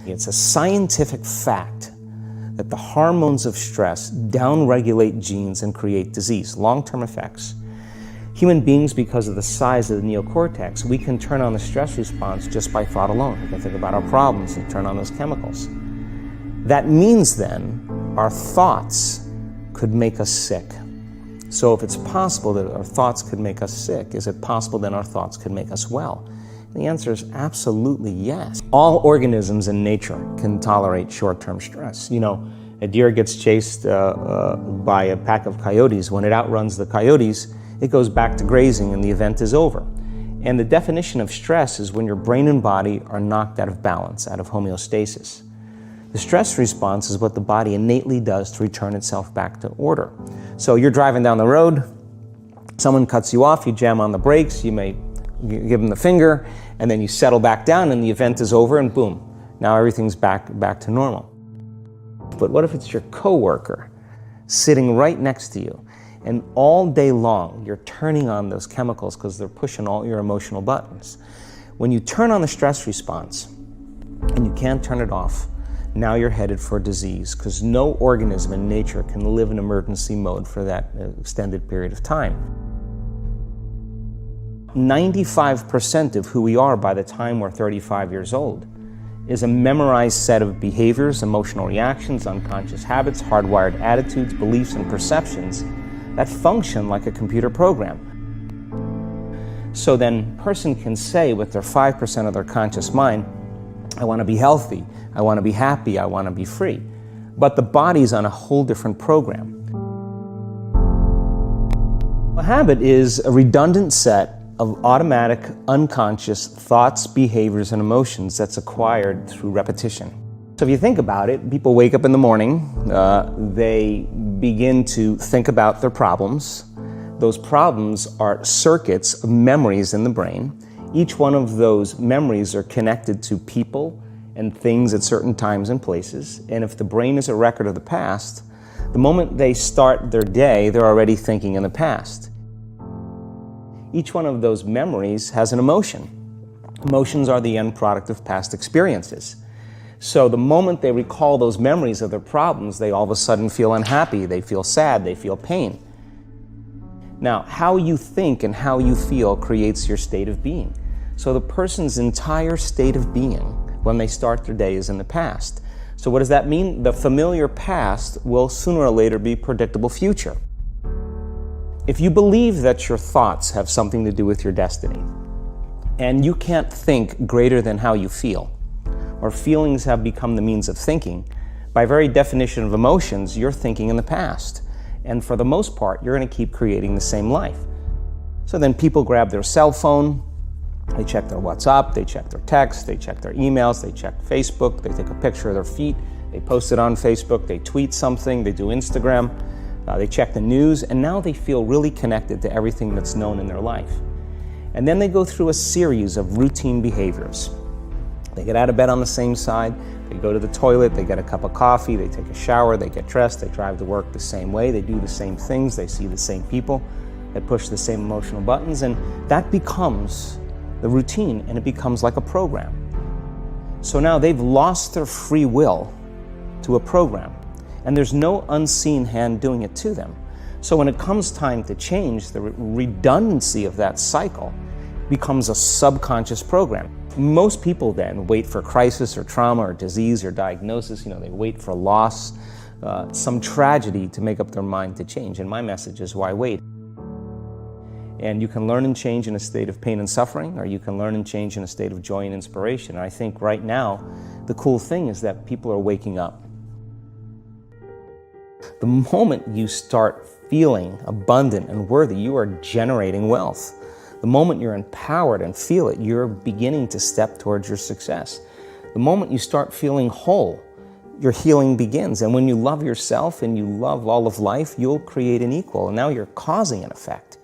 It's a scientific fact that the hormones of stress downregulate genes and create disease, long-term effects. Human beings, because of the size of the neocortex, we can turn on the stress response just by thought alone. We can think about our problems and turn on those chemicals. That means then our thoughts could make us sick. So if it's possible that our thoughts could make us sick, is it possible then our thoughts could make us well? And the answer is absolutely yes. All organisms in nature can tolerate short-term stress. You know, a deer gets chased by a pack of coyotes. When it outruns the coyotes, it goes back to grazing and the event is over. And the definition of stress is when your brain and body are knocked out of balance, out of homeostasis. The stress response is what the body innately does to return itself back to order. So you're driving down the road, someone cuts you off, you jam on the brakes, you may give them the finger, and then you settle back down and the event is over and boom, now everything's back to normal. But what if it's your coworker sitting right next to you and all day long you're turning on those chemicals because they're pushing all your emotional buttons? When you turn on the stress response and you can't turn it off, now you're headed for disease, because no organism in nature can live in emergency mode for that extended period of time. 95% of who we are by the time we're 35 years old is a memorized set of behaviors, emotional reactions, unconscious habits, hardwired attitudes, beliefs, and perceptions that function like a computer program. So then a person can say with their 5% of their conscious mind, I want to be healthy, I want to be happy, I want to be free. But the body's on a whole different program. A habit is a redundant set of automatic, unconscious thoughts, behaviors, and emotions that's acquired through repetition. So if you think about it, people wake up in the morning, they begin to think about their problems. Those problems are circuits of memories in the brain. Each one of those memories are connected to people and things at certain times and places. And if the brain is a record of the past, the moment they start their day, they're already thinking in the past. Each one of those memories has an emotion. Emotions are the end product of past experiences. So the moment they recall those memories of their problems, they all of a sudden feel unhappy, they feel sad, they feel pain. Now, how you think and how you feel creates your state of being. So the person's entire state of being when they start their day is in the past. So what does that mean? The familiar past will sooner or later be predictable future. If you believe that your thoughts have something to do with your destiny, and you can't think greater than how you feel, or feelings have become the means of thinking, by very definition of emotions, you're thinking in the past. And for the most part, you're going to keep creating the same life. So then people grab their cell phone, they check their WhatsApp, they check their text, they check their emails, they check Facebook, they take a picture of their feet, they post it on Facebook, they tweet something, they do Instagram, they check the news, and now they feel really connected to everything that's known in their life. And then they go through a series of routine behaviors. They get out of bed on the same side, they go to the toilet, they get a cup of coffee, they take a shower, they get dressed, they drive to work the same way, they do the same things, they see the same people, they push the same emotional buttons, and that becomes the routine, and it becomes like a program. So now they've lost their free will to a program, and there's no unseen hand doing it to them. So when it comes time to change, the redundancy of that cycle becomes a subconscious program. Most people then wait for crisis or trauma or disease or diagnosis. They wait for loss, some tragedy to make up their mind to change. And my message is, why wait? And you can learn and change in a state of pain and suffering, or you can learn and change in a state of joy and inspiration. And I think right now, the cool thing is that people are waking up. The moment you start feeling abundant and worthy, you are generating wealth. The moment you're empowered and feel it, you're beginning to step towards your success. The moment you start feeling whole, your healing begins. And when you love yourself and you love all of life, you'll create an equal. And now you're causing an effect.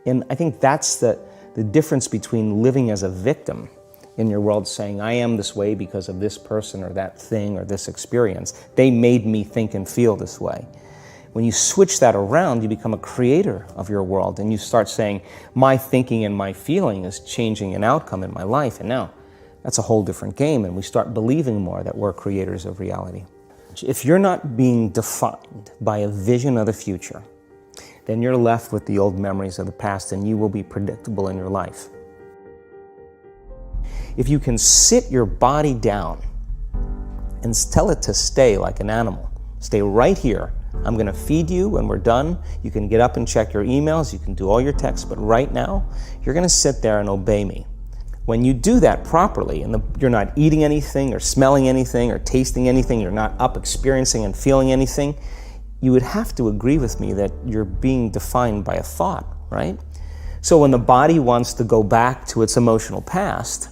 And I think that's the difference between living as a victim in your world, saying, I am this way because of this person or that thing or this experience. They made me think and feel this way. When you switch that around, you become a creator of your world, and you start saying, my thinking and my feeling is changing an outcome in my life. And now that's a whole different game, and we start believing more that we're creators of reality. If you're not being defined by a vision of the future, then you're left with the old memories of the past, and you will be predictable in your life. If you can sit your body down and tell it to stay like an animal, stay right here. I'm going to feed you when we're done. You can get up and check your emails. You can do all your texts. But right now, you're going to sit there and obey me. When you do that properly, and you're not eating anything or smelling anything or tasting anything, you're not up experiencing and feeling anything, you would have to agree with me that you're being defined by a thought, right? So when the body wants to go back to its emotional past,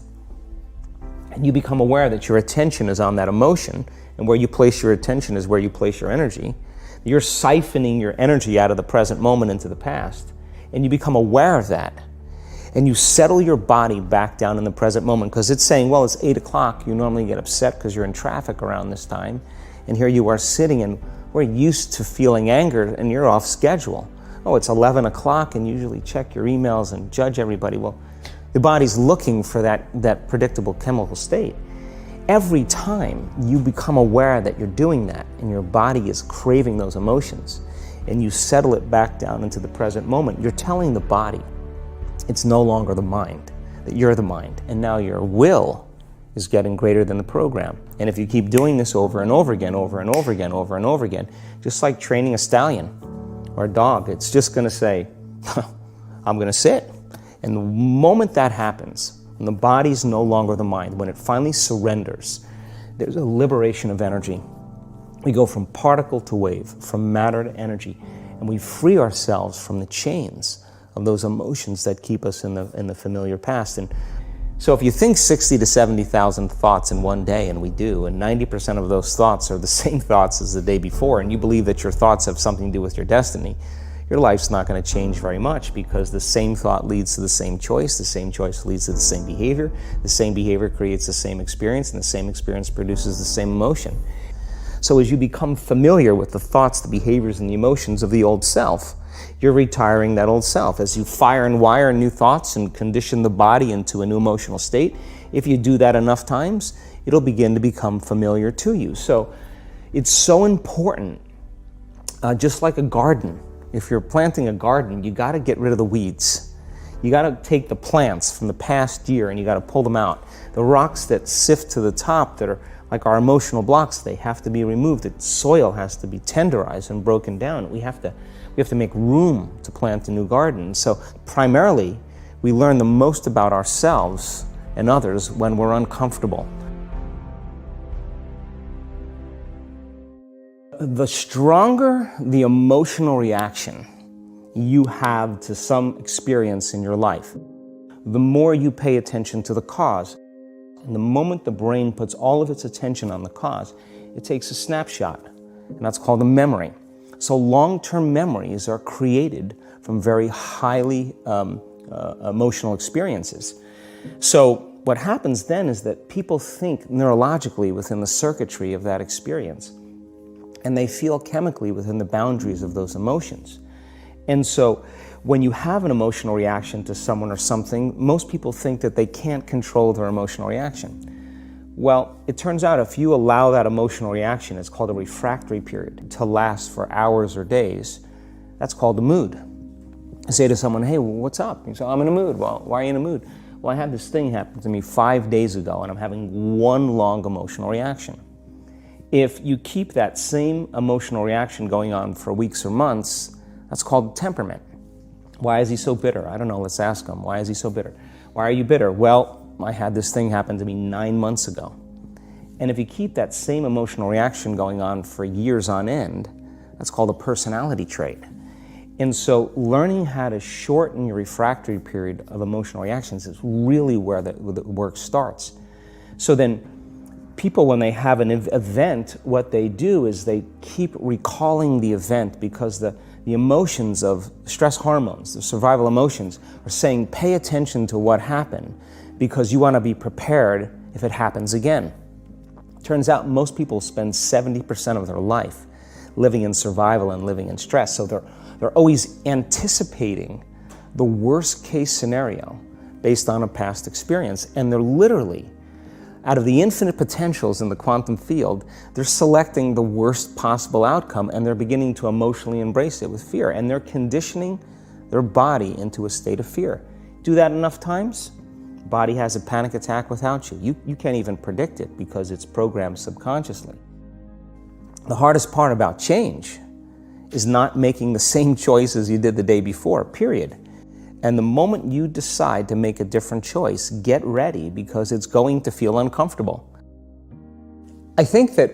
and you become aware that your attention is on that emotion, and where you place your attention is where you place your energy, you're siphoning your energy out of the present moment into the past, and you become aware of that. And you settle your body back down in the present moment, because it's saying, well, it's 8 o'clock. You normally get upset because you're in traffic around this time. And here you are sitting, and we're used to feeling anger, and you're off schedule. Oh, it's 11 o'clock, and you usually check your emails and judge everybody. Well, the body's looking for that predictable chemical state. Every time you become aware that you're doing that, and your body is craving those emotions, and you settle it back down into the present moment, you're telling the body, it's no longer the mind, that you're the mind, and now your will is getting greater than the program. And if you keep doing this over and over again, over and over again, over and over again, just like training a stallion or a dog, it's just going to say, I'm going to sit. And the moment that happens, when the body's no longer the mind, when it finally surrenders, there's a liberation of energy. We go from particle to wave, from matter to energy, and we free ourselves from the chains of those emotions that keep us in the familiar past. And so if you think 60 to 70,000 thoughts in one day, and we do, and 90% of those thoughts are the same thoughts as the day before, and you believe that your thoughts have something to do with your destiny, your life's not going to change very much, because the same thought leads to the same choice leads to the same behavior creates the same experience, and the same experience produces the same emotion. So as you become familiar with the thoughts, the behaviors, and the emotions of the old self, you're retiring that old self. As you fire and wire new thoughts and condition the body into a new emotional state, if you do that enough times, it'll begin to become familiar to you. So it's so important, just like a garden. If you're planting a garden, you got to get rid of the weeds. You got to take the plants from the past year and you got to pull them out. The rocks that sift to the top that are like our emotional blocks, they have to be removed. The soil has to be tenderized and broken down. We have to make room to plant a new garden. So primarily, we learn the most about ourselves and others when we're uncomfortable. The stronger the emotional reaction you have to some experience in your life, the more you pay attention to the cause. And the moment the brain puts all of its attention on the cause, it takes a snapshot, and that's called a memory. So long-term memories are created from very highly emotional experiences. So what happens then is that people think neurologically within the circuitry of that experience, and they feel chemically within the boundaries of those emotions. And so when you have an emotional reaction to someone or something, most people think that they can't control their emotional reaction. Well, it turns out if you allow that emotional reaction, it's called a refractory period, to last for hours or days, that's called a mood. I say to someone, hey, what's up? You say, I'm in a mood. Well, why are you in a mood? Well, I had this thing happen to me 5 days ago, and I'm having one long emotional reaction. If you keep that same emotional reaction going on for weeks or months, that's called temperament. Why is he so bitter? I don't know, let's ask him. Why is he so bitter? Why are you bitter? Well, I had this thing happen to me 9 months ago. And if you keep that same emotional reaction going on for years on end, that's called a personality trait. And so learning how to shorten your refractory period of emotional reactions is really where the work starts. So then people, when they have an event, what they do is they keep recalling the event, because the emotions of stress hormones, the survival emotions, are saying pay attention to what happened because you want to be prepared if it happens again. Turns out most people spend 70% of their life living in survival and living in stress. So they're always anticipating the worst case scenario based on a past experience, and they're literally Out of the infinite potentials in the quantum field, they're selecting the worst possible outcome, and they're beginning to emotionally embrace it with fear, and they're conditioning their body into a state of fear. Do that enough times, body has a panic attack without you. You can't even predict it because it's programmed subconsciously. The hardest part about change is not making the same choices you did the day before, period. And the moment you decide to make a different choice, get ready, because it's going to feel uncomfortable. I think that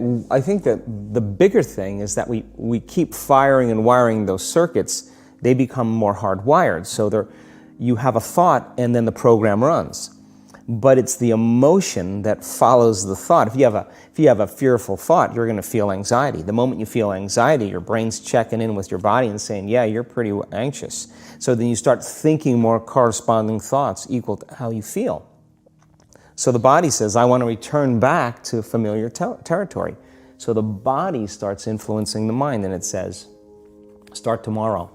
the bigger thing is that we keep firing and wiring those circuits. They become more hardwired. So you have a thought and then the program runs. But it's the emotion that follows the thought. If you have a fearful thought, you're going to feel anxiety. The moment you feel anxiety, your brain's checking in with your body and saying, yeah, you're pretty anxious. So then you start thinking more corresponding thoughts equal to how you feel. So the body says, I want to return back to familiar territory. So the body starts influencing the mind, and it says, start tomorrow.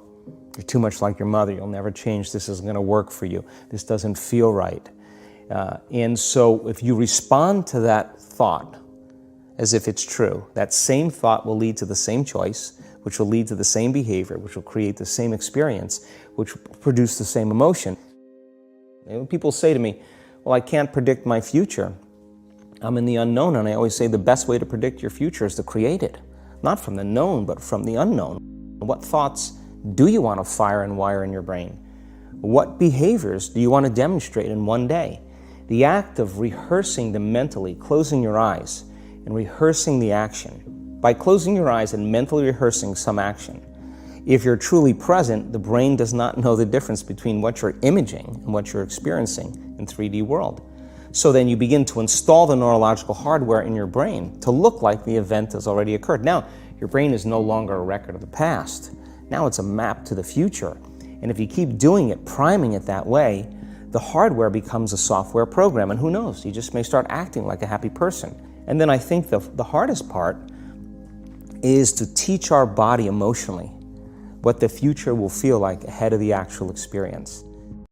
You're too much like your mother. You'll never change. This isn't going to work for you. This doesn't feel right. And so if you respond to that thought as if it's true, that same thought will lead to the same choice, which will lead to the same behavior, which will create the same experience, which will produce the same emotion. And when people say to me, well, I can't predict my future, I'm in the unknown, and I always say the best way to predict your future is to create it, not from the known, but from the unknown. What thoughts do you want to fire and wire in your brain? What behaviors do you want to demonstrate in one day? The act of rehearsing them mentally, closing your eyes and rehearsing the action. By closing your eyes and mentally rehearsing some action, if you're truly present, the brain does not know the difference between what you're imaging and what you're experiencing in 3D world. So then you begin to install the neurological hardware in your brain to look like the event has already occurred. Now, your brain is no longer a record of the past. Now it's a map to the future. And if you keep doing it, priming it that way, the hardware becomes a software program, and who knows, you just may start acting like a happy person. And then I think the hardest part is to teach our body emotionally what the future will feel like ahead of the actual experience.